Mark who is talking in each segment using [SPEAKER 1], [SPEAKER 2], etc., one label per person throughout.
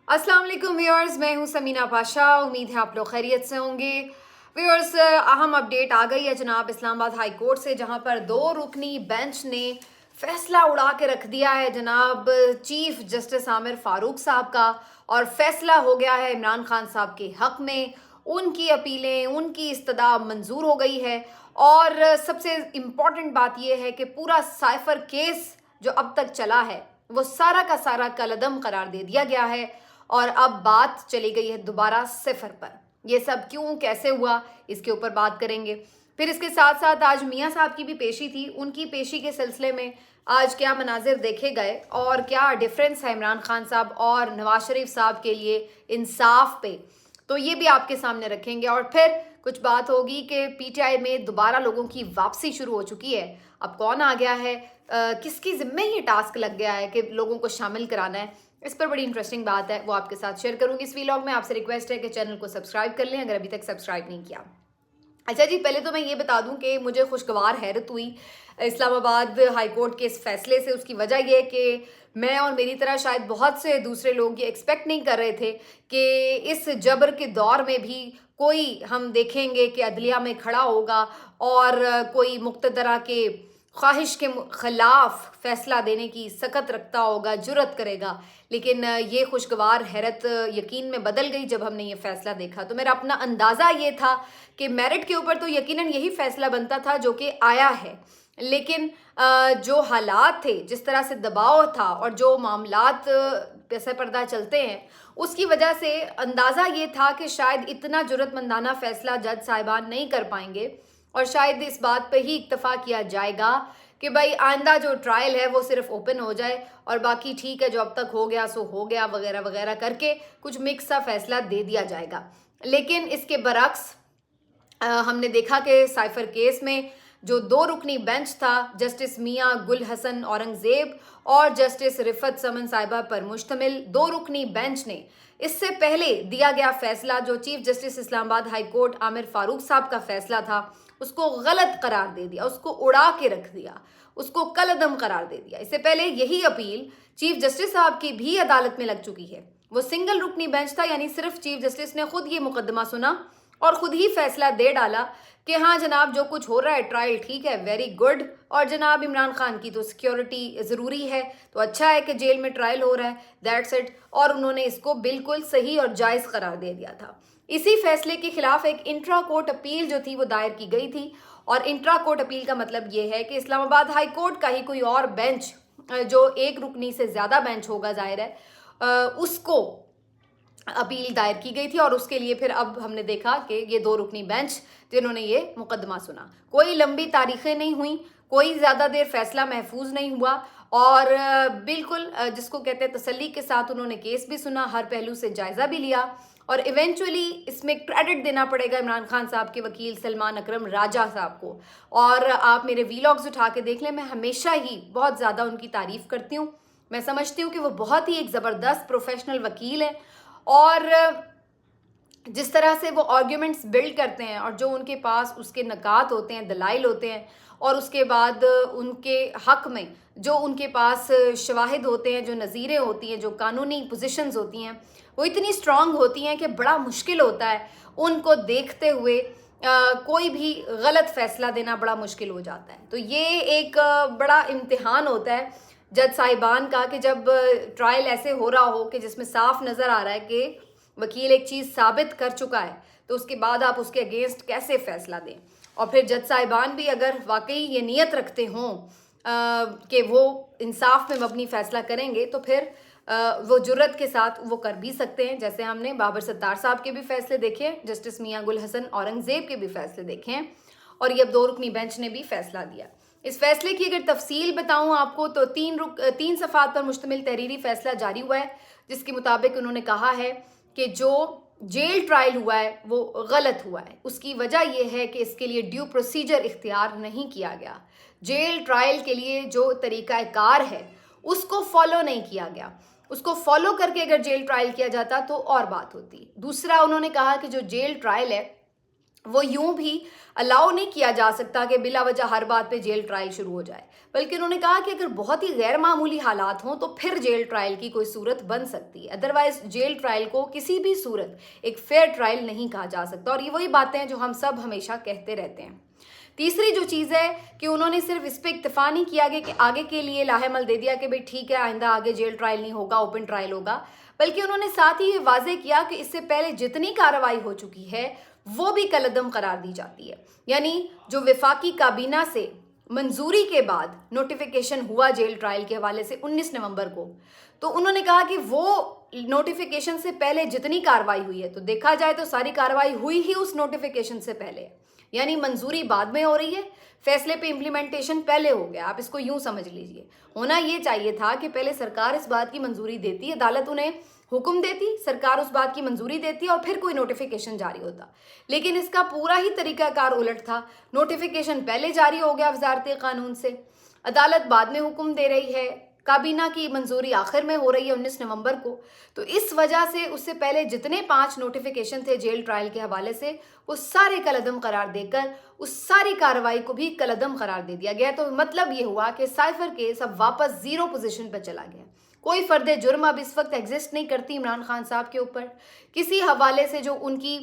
[SPEAKER 1] अस्सलाम वालेकुम व्यूअर्स, मैं हूं समीना पाशा। उम्मीद है आप लोग खैरियत से होंगे। व्यूअर्स, अहम अपडेट आ गई है जनाब इस्लामाबाद हाई कोर्ट से, जहां पर 2 रुकनी बेंच ने फैसला उड़ा के रख दिया है जनाब चीफ जस्टिस आमिर फारूक साहब का, और फैसला हो गया है इमरान खान साहब के हक में। उनकी अपीलें, उनकी इस्तदा मंजूर हो गई है। और सबसे इम्पॉर्टेंट बात यह है कि पूरा साइफर केस जो अब तक चला है वो सारा का सारा कलअदम करार दे दिया गया है, और अब बात चली गई है दोबारा सिफर पर। ये सब क्यों, कैसे हुआ, इसके ऊपर बात करेंगे। फिर इसके साथ साथ आज मियाँ साहब की भी पेशी थी। उनकी पेशी के सिलसिले में आज क्या मनाजिर देखे गए और क्या डिफरेंस है इमरान खान साहब और नवाज शरीफ साहब के लिए इंसाफ पे, तो ये भी आपके सामने रखेंगे। और फिर कुछ बात होगी कि पीटीआई में दोबारा लोगों की वापसी शुरू हो चुकी है। अब कौन आ गया है, किसकी जिम्मे ये टास्क लग गया है कि लोगों को शामिल कराना है, इस पर बड़ी इंटरेस्टिंग बात है, वो आपके साथ शेयर करूंगी इस वीलॉग में। आपसे रिक्वेस्ट है कि चैनल को सब्सक्राइब कर लें अगर अभी तक सब्सक्राइब नहीं किया। अच्छा जी, पहले तो मैं ये बता दूं कि मुझे खुशगवार हैरत हुई इस्लामाबाद हाई कोर्ट के इस फैसले से। उसकी वजह यह कि मैं और मेरी तरह शायद बहुत से दूसरे लोग ये एक्सपेक्ट नहीं कर रहे थे कि इस जबर के दौर में भी कोई हम देखेंगे कि अदलिया में खड़ा होगा और कोई मुक्तदरा के ख्वाहिश के खिलाफ फैसला देने की सकत रखता होगा, जुर्रत करेगा। लेकिन ये खुशगवार हैरत यकीन में बदल गई जब हमने ये फैसला देखा। तो मेरा अपना अंदाज़ा ये था कि मेरिट के ऊपर तो यकीनन यही फैसला बनता था जो कि आया है, लेकिन जो हालात थे, जिस तरह से दबाव था और जो मामलात पैसे पर्दा चलते हैं, उसकी वजह से अंदाज़ा ये था कि शायद इतना जुर्रतमंदाना फैसला जज साहिबान नहीं कर पाएंगे, और शायद इस बात पे ही इक्तफा किया जाएगा कि भाई आइंदा जो ट्रायल है वो सिर्फ ओपन हो जाए और बाकी ठीक है, जो अब तक हो गया सो हो गया वगैरह वगैरह करके कुछ मिक्स सा फैसला दे दिया जाएगा। लेकिन इसके बरक्स हमने देखा कि साइफर केस में जो 2 रुकनी बेंच था, जस्टिस मियाँ गुल हसन औरंगजेब और जस्टिस रिफत समन साहिबा पर मुश्तमिल 2 रुकनी बेंच ने इससे पहले दिया गया फैसला, जो chief justice Islamabad high court Aamir Farooq साहब का फैसला था, उसको गलत करार दे दिया, उसको उड़ा के रख दिया, उसको कलअदम करार दे दिया। इससे पहले यही अपील चीफ जस्टिस साहब की भी अदालत में लग चुकी है। वो सिंगल रुकनी बेंच था, यानी सिर्फ चीफ जस्टिस ने खुद ये मुकदमा सुना और खुद ही फैसला दे डाला कि हाँ जनाब, जो कुछ हो रहा है ट्रायल ठीक है, वेरी गुड, और जनाब इमरान खान की तो सिक्योरिटी ज़रूरी है, तो अच्छा है कि जेल में ट्रायल हो रहा है, दैट्स इट। और उन्होंने इसको बिल्कुल सही और जायज़ करार दे दिया था। इसी फैसले के खिलाफ एक इंट्रा कोर्ट अपील जो थी वो दायर की गई थी, और इंट्रा कोर्ट अपील का मतलब ये है कि इस्लामाबाद हाई कोर्ट का ही कोई और बेंच, जो 1 रुकनी से ज़्यादा बेंच होगा ज़ाहिर है, उसको अपील दायर की गई थी। और उसके लिए फिर अब हमने देखा कि ये 2 रुकनी बेंच जिन्होंने ये मुकदमा सुना, कोई लंबी तारीखें नहीं हुई, कोई ज़्यादा देर फैसला महफूज नहीं हुआ, और बिल्कुल जिसको कहते हैं तसल्ली के साथ उन्होंने केस भी सुना, हर पहलू से जायज़ा भी लिया। और इवेंचुअली इसमें क्रेडिट देना पड़ेगा इमरान खान साहब के वकील सलमान अकरम राजा साहब को। और आप मेरे वीलॉग्स उठा के देख लें, मैं हमेशा ही बहुत ज़्यादा उनकी तारीफ़ करती हूँ। मैं समझती हूँ कि वो बहुत ही एक ज़बरदस्त प्रोफेशनल वकील हैं, और जिस तरह से वो आर्ग्यूमेंट्स बिल्ड करते हैं और जो उनके पास उसके नकात होते हैं, दलाइल होते हैं, और उसके बाद उनके हक में जो उनके पास शवाहिद होते हैं, जो नज़ीरें होती हैं, जो कानूनी पोजीशंस होती हैं, वो इतनी स्ट्रांग होती हैं कि बड़ा मुश्किल होता है उनको देखते हुए कोई भी गलत फैसला देना बड़ा मुश्किल हो जाता है। तो ये एक बड़ा इम्तिहान होता है जज साहिबान का कि जब ट्रायल ऐसे हो रहा हो कि जिसमें साफ नज़र आ रहा है कि वकील एक चीज़ साबित कर चुका है, तो उसके बाद आप उसके अगेंस्ट कैसे फ़ैसला दें। और फिर जज साहिबान भी अगर वाकई ये नीयत रखते हों कि वो इंसाफ में मबनी फ़ैसला करेंगे, तो फिर वो जुर्रत के साथ वो कर भी सकते हैं। जैसे हमने बाबर सत्तार साहब के भी फैसले देखे हैं, जस्टिस मियाँ गुल हसन औरंगजेब के भी फैसले देखे हैं, और ये अब 2 रुकनी बेंच ने भी फैसला दिया। इस फैसले की अगर तफसील बताऊं आपको तो 3 सफ़ात पर मुश्तमिल तहरीरी फैसला जारी हुआ है, जिसके मुताबिक उन्होंने कहा है कि जो जेल ट्रायल हुआ है वो गलत हुआ है। उसकी वजह यह है कि इसके लिए ड्यू प्रोसीजर इख्तियार नहीं किया गया। जेल ट्रायल के लिए जो तरीक़ाकार है उसको फॉलो नहीं किया गया। उसको फॉलो करके अगर जेल ट्रायल किया जाता तो और बात होती। दूसरा, उन्होंने कहा कि जो जेल ट्रायल है वो यूं भी अलाउ नहीं किया जा सकता कि बिला वजह हर बात पे जेल ट्रायल शुरू हो जाए, बल्कि उन्होंने कहा कि अगर बहुत ही गैर मामूली हालात हों तो फिर जेल ट्रायल की कोई सूरत बन सकती है, अदरवाइज जेल ट्रायल को किसी भी सूरत एक फेयर ट्रायल नहीं कहा जा सकता। और ये वही बातें हैं जो हम सब हमेशा कहते रहते हैं। तीसरी जो चीज़ है कि उन्होंने सिर्फ इस पर इत्तेफा नहीं किया कि आगे के लिए लाहेमल दे दिया कि भाई ठीक है आइंदा आगे जेल ट्रायल नहीं होगा, ओपन ट्रायल होगा, बल्कि उन्होंने साथ ही ये वाजे किया कि इससे पहले जितनी कार्रवाई हो चुकी है वो भी कलअदम करार दी जाती है। यानी जो वफाकी काबीना से मंजूरी के बाद नोटिफिकेशन हुआ जेल ट्रायल के हवाले से 19 नवंबर को, तो उन्होंने कहा कि वो नोटिफिकेशन से पहले जितनी कार्रवाई हुई है, तो देखा जाए तो सारी कार्रवाई हुई ही उस नोटिफिकेशन से पहले, यानी मंजूरी बाद में हो रही है, फैसले पे इम्प्लीमेंटेशन पहले हो गया। आप इसको यूं समझ लीजिए। होना ये चाहिए था कि पहले सरकार इस बात की मंजूरी देती, अदालत उन्हें हुक्म देती, सरकार उस बात की मंजूरी देती और फिर कोई नोटिफिकेशन जारी होता। लेकिन इसका पूरा ही तरीकाकार उलट था। नोटिफिकेशन पहले जारी हो गया वजारत कानून से, अदालत बाद में हुक्म दे रही है, काबीना की मंजूरी आखिर में हो रही है 19 नवंबर को। तो इस वजह से उससे पहले जितने 5 नोटिफिकेशन थे जेल ट्रायल के हवाले से, वो सारे कलअदम करार देकर उस सारी कार्रवाई को भी कलअदम करार दे दिया गया। तो मतलब ये हुआ कि साइफर केस अब वापस 0 पोजीशन पर चला गया। कोई फर्द जुर्म अब इस वक्त एग्जिस्ट नहीं करती इमरान खान साहब के ऊपर। किसी हवाले से जो उनकी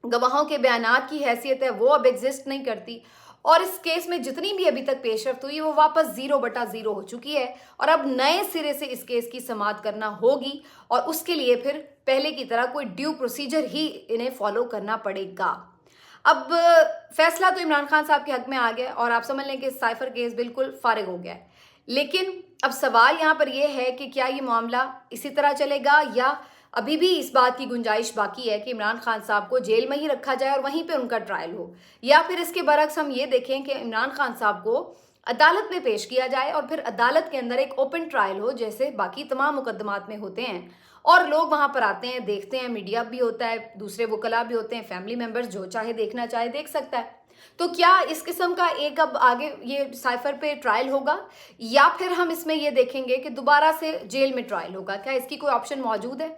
[SPEAKER 1] गवाहों के बयानात की हैसियत है वो अब एग्जिस्ट नहीं करती। और इस केस में जितनी भी अभी तक पेशरफ्त हुई वो वापस 0/0 हो चुकी है और अब नए सिरे से इस केस की समाअत करना होगी और उसके लिए फिर पहले की तरह कोई ड्यू प्रोसीजर ही इन्हें फॉलो करना पड़ेगा। अब फैसला तो इमरान खान साहब के हक में आ गया और आप समझ लें कि साइफर केस बिल्कुल फारिग हो गया है। लेकिन अब सवाल यहाँ पर यह है कि क्या ये मामला इसी तरह चलेगा या अभी भी इस बात की गुंजाइश बाकी है कि इमरान खान साहब को जेल में ही रखा जाए और वहीं पे उनका ट्रायल हो, या फिर इसके बरक्स हम ये देखें कि इमरान खान साहब को अदालत में पेश किया जाए और फिर अदालत के अंदर एक ओपन ट्रायल हो जैसे बाकी तमाम मुकदमात में होते हैं और लोग वहां पर आते हैं, देखते हैं, मीडिया भी होता है, दूसरे वकला भी होते हैं, फैमिली मेम्बर्स जो चाहे देखना चाहे देख सकता है। तो क्या इस किस्म का एक अब आगे ये साइफर पे ट्रायल होगा या फिर हम इसमें ये देखेंगे कि दोबारा से जेल में ट्रायल होगा? क्या इसकी कोई ऑप्शन मौजूद है?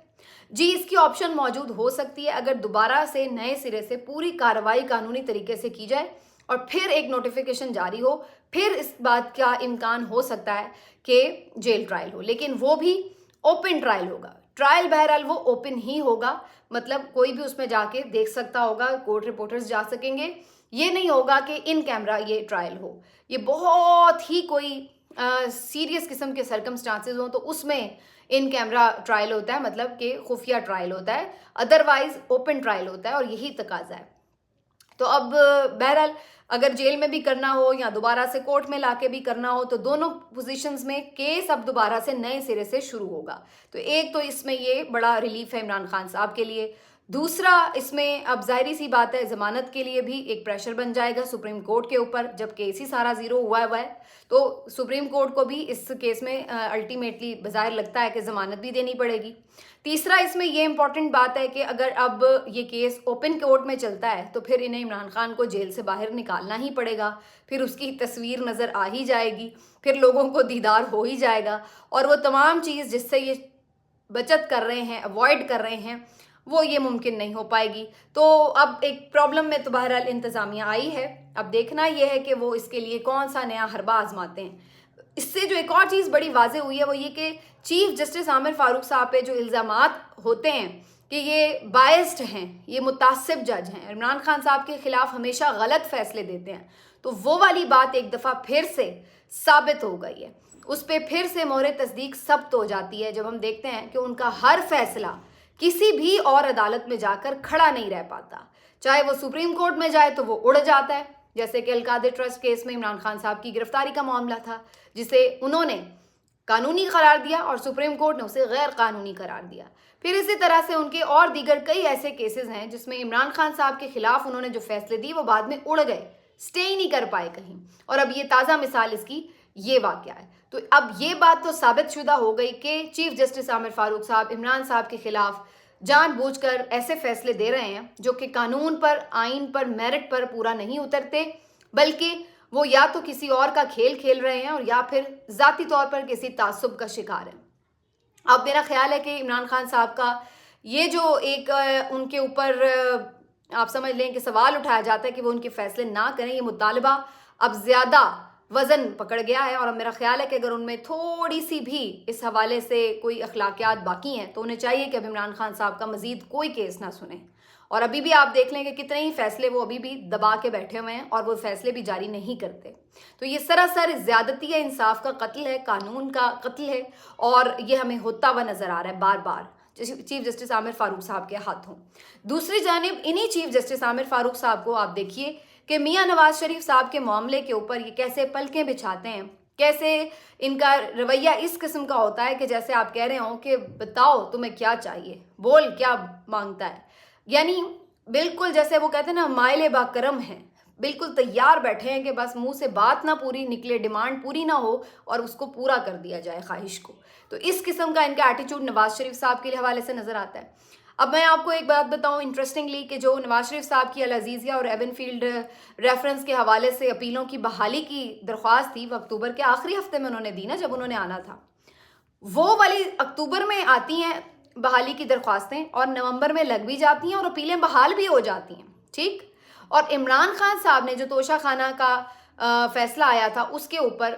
[SPEAKER 1] जी, इसकी ऑप्शन मौजूद हो सकती है अगर दोबारा से नए सिरे से पूरी कार्रवाई कानूनी तरीके से की जाए और फिर एक नोटिफिकेशन जारी हो, फिर इस बात का इम्कान हो सकता है कि जेल ट्रायल हो, लेकिन वो भी ओपन ट्रायल होगा। ट्रायल बहरहाल वो ओपन ही होगा, मतलब कोई भी उसमें जाके देख सकता होगा, कोर्ट रिपोर्टर्स जा सकेंगे। ये नहीं होगा कि इन कैमरा ये ट्रायल हो। ये बहुत ही कोई सीरियस किस्म के सर्कमस्टांसेस हों तो उसमें इन कैमरा ट्रायल होता है, मतलब कि खुफिया ट्रायल होता है, अदरवाइज ओपन ट्रायल होता है और यही तकाजा है। तो अब बहरहाल अगर जेल में भी करना हो या दोबारा से कोर्ट में लाके भी करना हो तो दोनों पोजीशंस में केस अब दोबारा से नए सिरे से शुरू होगा। तो एक तो इसमें ये बड़ा रिलीफ है इमरान खान साहब के लिए, दूसरा इसमें अब जाहिर सी बात है ज़मानत के लिए भी एक प्रेशर बन जाएगा सुप्रीम कोर्ट के ऊपर, जब केस ही सारा ज़ीरो हुआ है तो सुप्रीम कोर्ट को भी इस केस में अल्टीमेटली बज़ाहिर लगता है कि ज़मानत भी देनी पड़ेगी। तीसरा इसमें ये इंपॉर्टेंट बात है कि अगर अब ये केस ओपन कोर्ट में चलता है तो फिर इन्हें इमरान खान को जेल से बाहर निकालना ही पड़ेगा, फिर उसकी तस्वीर नज़र आ ही जाएगी, फिर लोगों को दीदार हो ही जाएगा और वो तमाम चीज़ जिससे ये बचत कर रहे हैं, अवॉइड कर रहे हैं, वो ये मुमकिन नहीं हो पाएगी। तो अब एक प्रॉब्लम में तो बहरहाल इंतज़ामिया आई है। अब देखना यह है कि वो इसके लिए कौन सा नया हरबा आजमाते हैं। इससे जो एक और चीज़ बड़ी वाज़ेह हुई है वो ये कि चीफ जस्टिस आमिर फारूक साहब पे जो इल्ज़ामात होते हैं कि ये बायस्ड हैं, ये मुतासिब जज हैं, इमरान खान साहब के खिलाफ हमेशा गलत फैसले देते हैं, तो वो वाली बात एक दफ़ा फिर से साबित हो गई है। उस पर फिर से मोहर तस्दीक सब्त हो जाती है जब हम देखते हैं कि उनका हर फैसला किसी भी और अदालत में जाकर खड़ा नहीं रह पाता। चाहे वो सुप्रीम कोर्ट में जाए तो वो उड़ जाता है, जैसे कि अलकादिर ट्रस्ट केस में इमरान खान साहब की गिरफ्तारी का मामला था जिसे उन्होंने कानूनी करार दिया और सुप्रीम कोर्ट ने उसे गैर कानूनी करार दिया। फिर इसी तरह से उनके और दीगर कई ऐसे केसेस हैं जिसमें इमरान खान साहब के खिलाफ उन्होंने जो फैसले दिए वो बाद में उड़ गए, स्टे ही नहीं कर पाए कहीं। और अब ये ताज़ा मिसाल इसकी ये वाक़या है। तो अब ये बात तो साबित शुदा हो गई कि चीफ जस्टिस आमिर फारूक साहब इमरान साहब के खिलाफ जानबूझकर ऐसे फैसले दे रहे हैं जो कि कानून पर, आइन पर, मेरिट पर पूरा नहीं उतरते, बल्कि वो या तो किसी और का खेल खेल रहे हैं और या फिर ज़ाती तौर पर किसी तासुब का शिकार है। अब मेरा ख्याल है कि इमरान खान साहब का ये जो एक उनके ऊपर आप समझ लें कि सवाल उठाया जाता है कि वो उनके फैसले ना करें। ये मुतालबा अब ज़्यादा वज़न पकड़ गया है और अब मेरा ख्याल है कि अगर उनमें थोड़ी सी भी इस हवाले से कोई अखलाकियात बाकी हैं तो उन्हें चाहिए कि अब इमरान खान साहब का मज़ीद कोई केस ना सुने। और अभी भी आप देख लें कि कितने ही फैसले वो अभी भी दबा के बैठे हुए हैं और वो फैसले भी जारी नहीं करते। तो ये सरासर ज़्यादती है, इंसाफ का कत्ल है, कानून का कत्ल है, और ये हमें होता हुआ नज़र आ रहा है बार बार चीफ जस्टिस आमिर फारूक साहब के हाथों। दूसरी जानिब इन्हीं चीफ जस्टिस आमिर फारूक साहब को आप देखिए कि मियां नवाज शरीफ साहब के मामले के ऊपर ये कैसे पलकें बिछाते हैं, कैसे इनका रवैया इस किस्म का होता है कि जैसे आप कह रहे हो कि बताओ तुम्हें क्या चाहिए, बोल क्या मांगता है। यानी बिल्कुल जैसे वो कहते हैं ना, माइले बाकरम हैं, बिल्कुल तैयार बैठे हैं कि बस मुंह से बात ना पूरी निकले, डिमांड पूरी ना हो और उसको पूरा कर दिया जाए ख्वाहिश को। तो इस किस्म का इनका एटीट्यूड नवाज शरीफ साहब के हवाले से नज़र आता है। अब मैं आपको एक बात बताऊं इंटरेस्टिंगली कि जो नवाज शरीफ साहब की अल अजीज़िया और एवनफील्ड रेफरेंस के हवाले से अपीलों की बहाली की दरख्वास्त थी, वो अक्टूबर के आखिरी हफ्ते में उन्होंने दी ना, जब उन्होंने आना था। वो वाली अक्टूबर में आती हैं बहाली की दरख्वास्तें और नवंबर में लग भी जाती हैं और अपीलें बहाल भी हो जाती हैं, ठीक। और इमरान खान साहब ने जो तोशा खाना का फैसला आया था उसके ऊपर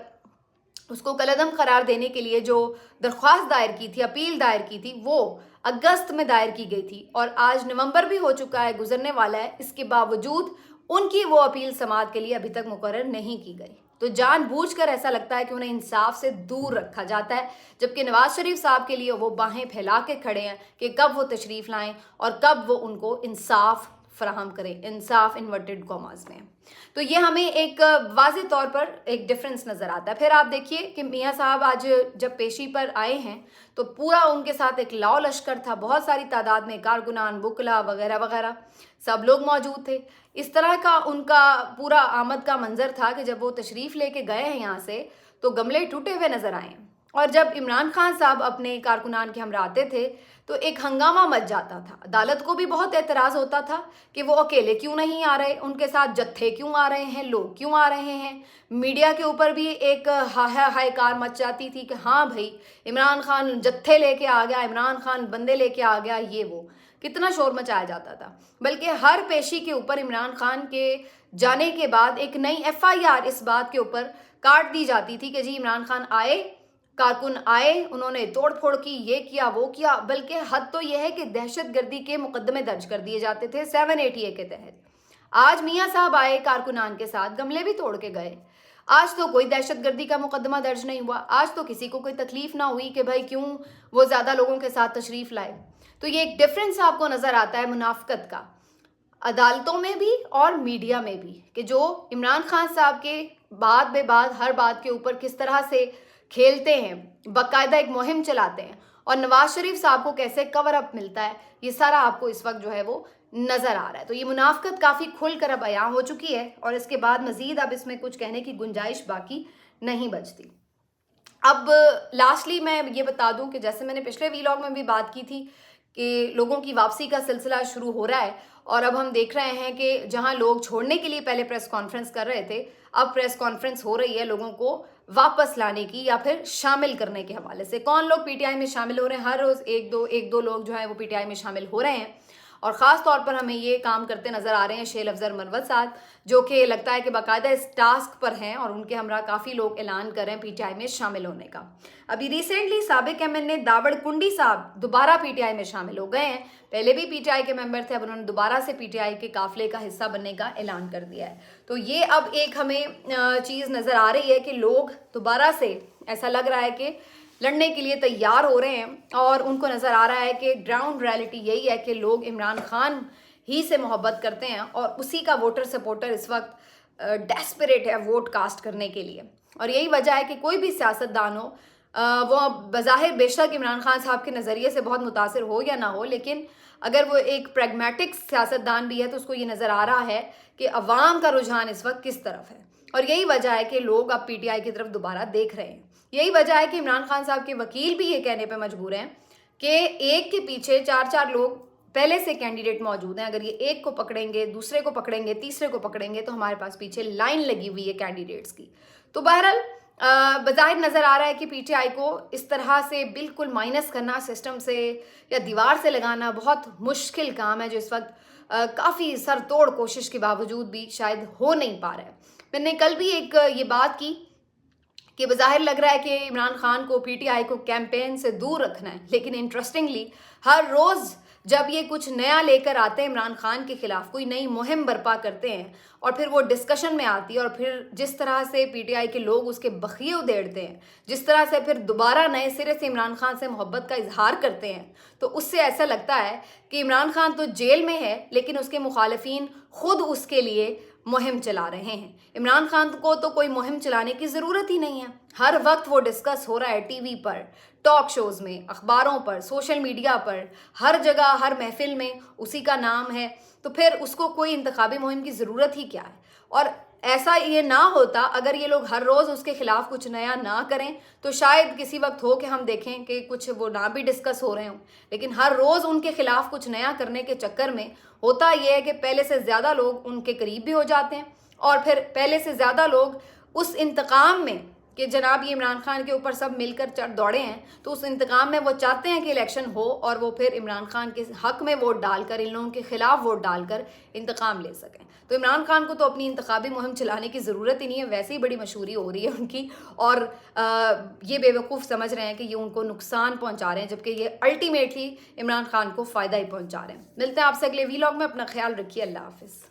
[SPEAKER 1] उसको कलअदम करार देने के लिए जो दरख्वास्त दायर की थी, अपील दायर की थी, वो अगस्त में दायर की गई थी और आज नवंबर भी हो चुका है, गुजरने वाला है। इसके बावजूद उनकी वो अपील समाअत के लिए अभी तक मुकर्रर नहीं की गई। तो जानबूझकर ऐसा लगता है कि उन्हें इंसाफ से दूर रखा जाता है, जबकि नवाज शरीफ साहब के लिए वो बाहें फैला के खड़े हैं कि कब वो तशरीफ़ लाएं और कब वो उनको इंसाफ फराहम करें, इंसाफ इन्वर्टेड कॉमास में। तो ये हमें एक वाज़ेह तौर पर एक डिफरेंस नज़र आता है। फिर आप देखिए कि मियाँ साहब आज जब पेशी पर आए हैं तो पूरा उनके साथ एक लाओ लश्कर था, बहुत सारी तादाद में कारकुनान, बुकला वगैरह वगैरह सब लोग मौजूद थे। इस तरह का उनका पूरा आमद का मंजर था कि जब वो तशरीफ़ लेके गए हैं यहाँ से तो गमले टूटे हुए नज़र आए हैं। और जब इमरान खान साहब अपने कारकुनान के हमरा आते थे तो एक हंगामा मच जाता था। अदालत को भी बहुत एतराज़ होता था कि वो अकेले क्यों नहीं आ रहे, उनके साथ जत्थे क्यों आ रहे हैं, लोग क्यों आ रहे हैं। मीडिया के ऊपर भी एक हाहाकार मच जाती थी कि हाँ भाई इमरान खान जत्थे लेके आ गया, इमरान खान बंदे लेके आ गया, ये वो कितना शोर मचाया जाता था। बल्कि हर पेशी के ऊपर इमरान खान के जाने के बाद एक नई FIR इस बात के ऊपर काट दी जाती थी कि जी इमरान खान आए, कारकुन आए, उन्होंने तोड़ फोड़ की, ये किया वो किया। बल्कि हद तो यह है कि दहशतगर्दी के मुकदमे दर्ज कर दिए जाते थे 780A के तहत। आज मियाँ साहब आए कारकुनान के साथ, गमले भी तोड़ के गए। आज तो कोई दहशतगर्दी का मुकदमा दर्ज नहीं हुआ, आज तो किसी को कोई तकलीफ ना हुई कि भाई क्यों वो ज़्यादा लोगों के साथ तशरीफ़ लाए। तो ये एक डिफरेंस आपको नज़र आता है मुनाफकत का, अदालतों में भी और मीडिया में भी, कि जो इमरान खान साहब के बाद बे बाद हर बात के ऊपर किस तरह से खेलते हैं, बाकायदा एक मुहिम चलाते हैं और नवाज शरीफ साहब को कैसे कवर अप मिलता है, ये सारा आपको इस वक्त जो है वो नज़र आ रहा है। तो ये मुनाफकत काफ़ी खुलकर अब अयां हो चुकी है और इसके बाद मज़ीद अब इसमें कुछ कहने की गुंजाइश बाकी नहीं बचती। अब लास्टली मैं ये बता दूं कि जैसे मैंने पिछले वीलॉग में भी बात की थी कि लोगों की वापसी का सिलसिला शुरू हो रहा है और अब हम देख रहे हैं कि जहां लोग छोड़ने के लिए पहले प्रेस कॉन्फ्रेंस कर रहे थे, अब प्रेस कॉन्फ्रेंस हो रही है लोगों को वापस लाने की या फिर शामिल करने के हवाले से। कौन लोग PTI में शामिल हो रहे हैं, हर रोज़ एक दो लोग जो है वो PTI में शामिल हो रहे हैं और ख़ास तौर पर हमें ये काम करते नज़र आ रहे हैं शेल अफजर मरवत साहब, जो कि लगता है कि बाकायदा इस टास्क पर हैं और उनके हमरा काफ़ी लोग ऐलान कर रहे हैं PTI में शामिल होने का। अभी रिसेंटली साबिक MNA दावड़ कुंडी साहब दोबारा PTI में शामिल हो गए हैं, पहले भी PTI के मेंबर थे, अब उन्होंने दोबारा से PTI के काफिले का हिस्सा बनने का ऐलान कर दिया है। तो ये अब एक हमें चीज़ नज़र आ रही है कि लोग दोबारा से ऐसा लग रहा है कि लड़ने के लिए तैयार हो रहे हैं और उनको नज़र आ रहा है कि ग्राउंड रियलिटी यही है कि लोग इमरान खान ही से मोहब्बत करते हैं और उसी का वोटर सपोर्टर इस वक्त डेस्परेट है वोट कास्ट करने के लिए। और यही वजह है कि कोई भी सियासतदान हो, वो बज़ाहिर बेशक इमरान खान साहब के नज़रिए से बहुत मुतासिर हो या ना हो, लेकिन अगर वो एक प्रैग्मेटिक सियासतदान भी है तो उसको ये नज़र आ रहा है कि अवाम का रुझान इस वक्त किस तरफ है। और यही वजह है कि लोग अब PTI की तरफ दोबारा देख रहे हैं। यही वजह है कि इमरान खान साहब के वकील भी ये कहने पे मजबूर हैं कि एक के पीछे 4 लोग पहले से कैंडिडेट मौजूद हैं, अगर ये एक को पकड़ेंगे, दूसरे को पकड़ेंगे, तीसरे को पकड़ेंगे तो हमारे पास पीछे लाइन लगी हुई है कैंडिडेट्स की। तो बहरहाल بظاہر نظر آ رہا ہے کہ پی ٹی آئی کو اس طرح سے بالکل مائنس کرنا سسٹم سے یا دیوار سے لگانا بہت مشکل کام ہے، جو اس وقت کافی سر توڑ کوشش کے باوجود بھی شاید ہو نہیں پا رہا ہے۔ میں نے کل بھی ایک یہ بات کی کہ بظاہر لگ رہا ہے کہ عمران خان کو پی ٹی آئی کو کیمپین سے دور رکھنا ہے، لیکن انٹرسٹنگلی ہر روز جب یہ کچھ نیا لے کر آتے ہیں عمران خان کے خلاف، کوئی نئی مہم برپا کرتے ہیں اور پھر وہ ڈسکشن میں آتی ہے، اور پھر جس طرح سے پی ٹی آئی کے لوگ اس کے بخیے ادھیڑتے ہیں، جس طرح سے پھر دوبارہ نئے سرے سے عمران خان سے محبت کا اظہار کرتے ہیں، تو اس سے ایسا لگتا ہے کہ عمران خان تو جیل میں ہے لیکن اس کے مخالفین خود اس کے لیے مہم چلا رہے ہیں۔ عمران خان کو تو کوئی مہم چلانے کی ضرورت ہی نہیں ہے، ہر وقت وہ ڈسکس ہو رہا ہے ٹی وی پر، ٹاک شوز میں، اخباروں پر، سوشل میڈیا پر، ہر جگہ ہر محفل میں اسی کا نام ہے، تو پھر اس کو کوئی انتخابی مہم کی ضرورت ہی کیا ہے؟ اور ایسا یہ نہ ہوتا اگر یہ لوگ ہر روز اس کے خلاف کچھ نیا نہ کریں تو شاید کسی وقت ہو کہ ہم دیکھیں کہ کچھ وہ نہ بھی ڈسکس ہو رہے ہوں، لیکن ہر روز ان کے خلاف کچھ نیا کرنے کے چکر میں ہوتا یہ ہے کہ پہلے سے زیادہ لوگ ان کے قریب بھی ہو جاتے ہیں، اور پھر پہلے سے زیادہ لوگ اس انتقام میں کہ جناب یہ عمران خان کے اوپر سب مل کر چڑھ دوڑے ہیں، تو اس انتقام میں وہ چاہتے ہیں کہ الیکشن ہو اور وہ پھر عمران خان کے حق میں ووٹ ڈال کر، ان لوگوں کے خلاف ووٹ ڈال کر انتقام لے سکیں۔ تو عمران خان کو تو اپنی انتخابی مہم چلانے کی ضرورت ہی نہیں ہے، ویسے ہی بڑی مشہوری ہو رہی ہے ان کی، اور یہ بے وقوف سمجھ رہے ہیں کہ یہ ان کو نقصان پہنچا رہے ہیں، جبکہ یہ الٹیمیٹلی عمران خان کو فائدہ ہی پہنچا رہے ہیں۔ ملتے ہیں آپ سے اگلے ویلاگ میں، اپنا خیال رکھیے، اللہ حافظ۔